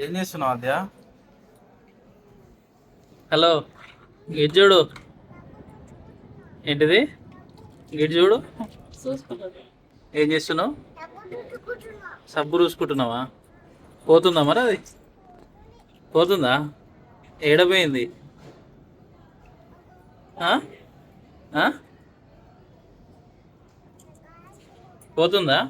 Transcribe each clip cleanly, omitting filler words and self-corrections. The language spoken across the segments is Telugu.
ఏం చేస్తున్నావు అద్య? హలో, ఇటు చూడు. ఏంటిది? ఇటు చూడు. ఏం చేస్తున్నావు? సబ్బు చూసుకుంటున్నావా? పోతుందా మరి అది? పోతుందా? ఏడపోయింది? ఆ? ఆ? పోతుందా?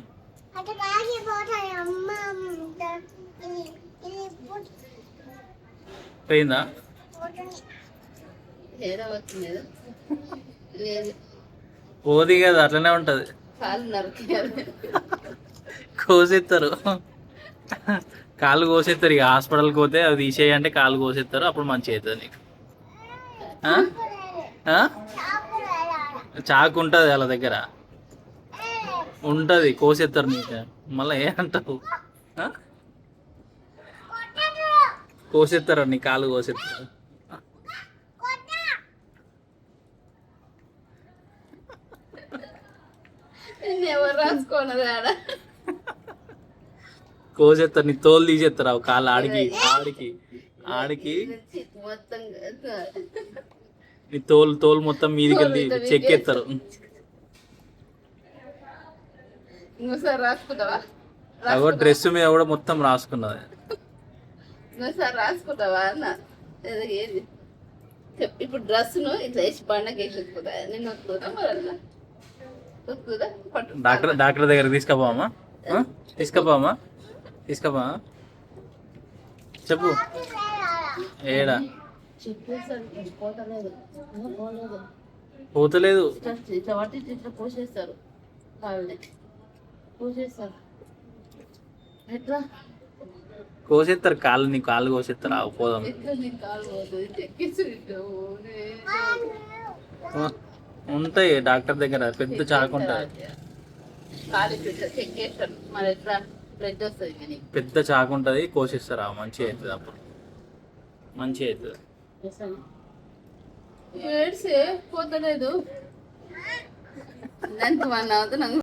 పోయిందా? పోది కదా, అట్లనే ఉంటది. కోసేస్తారు, కాళ్ళు కోసేస్తారు. ఇక హాస్పిటల్కి పోతే అది తీసేయంటే కాళ్ళు కోసేస్తారు, అప్పుడు మంచిగా అవుతుంది నీకు. ఆ? ఆ? చాకు ఉంటుంది వాళ్ళ దగ్గర, ఉంటుంది, కోసేస్తారు నీకు. మళ్ళీ ఏ అంటావు? ఆ? కోసేస్తారు, నీ కాళ్ళు కోసేస్తారు. ఎవరు రాసుకోనది ఆడ కోసేస్తారు, నీ తోలు తీసేస్తారు. అవి కాళ్ళు ఆడికి ఆడికి ఆడికి మొత్తం నీ తోలు తోలు మొత్తం మీదికి వెళ్ళి చెక్కేస్తారు. ఇంకోసారి రాసుకుంటావా? అగో డ్రెస్ మీద కూడా మొత్తం రాసుకున్నది. ఇంకోసారి రాసుకుంటావా అన్న? ఏది చెప్పు. ఇప్పుడు డ్రెస్ను ఇట్లా వేసి పండగ వేసి వస్తుందా? నేను వస్తుందా మరి అట్లా వస్తుందా? పట్టు డాక్టర్ దగ్గర తీసుకుపోవమ్మా, తీసుకుపోవమ్మా, తీసుకుపో. చెప్పు. ఏడా చెప్పేసరికి పోతలేదు, పోలేదు. పోతలేదు. ఇట్లా పట్టి ఇట్లా పోసేస్తారు, కాళ్ళని పోసేస్తారు. ఎట్లా కోసేస్తారు కాళ్ళు, నీ కాళ్ళు కోసేస్తారు. ఆవు పోదాం. ఎట్లా నీ కాలు పోతుంది? చెక్కేసి ఉంటాయి డాక్టర్ దగ్గర, పెద్ద చాకు ఉంటుంది. కాలు ఇట్లా చెక్కేస్తారు. మరి ఎట్లా బ్లడ్ వస్తుంది కానీ పెద్ద చాకు ఉంటుంది, కోసేస్తారు. మంచిగా అవుతుంది, అప్పుడు మంచిగా అవుతుంది. ఏడ్సే పోతలేదు. దానికి 1 hour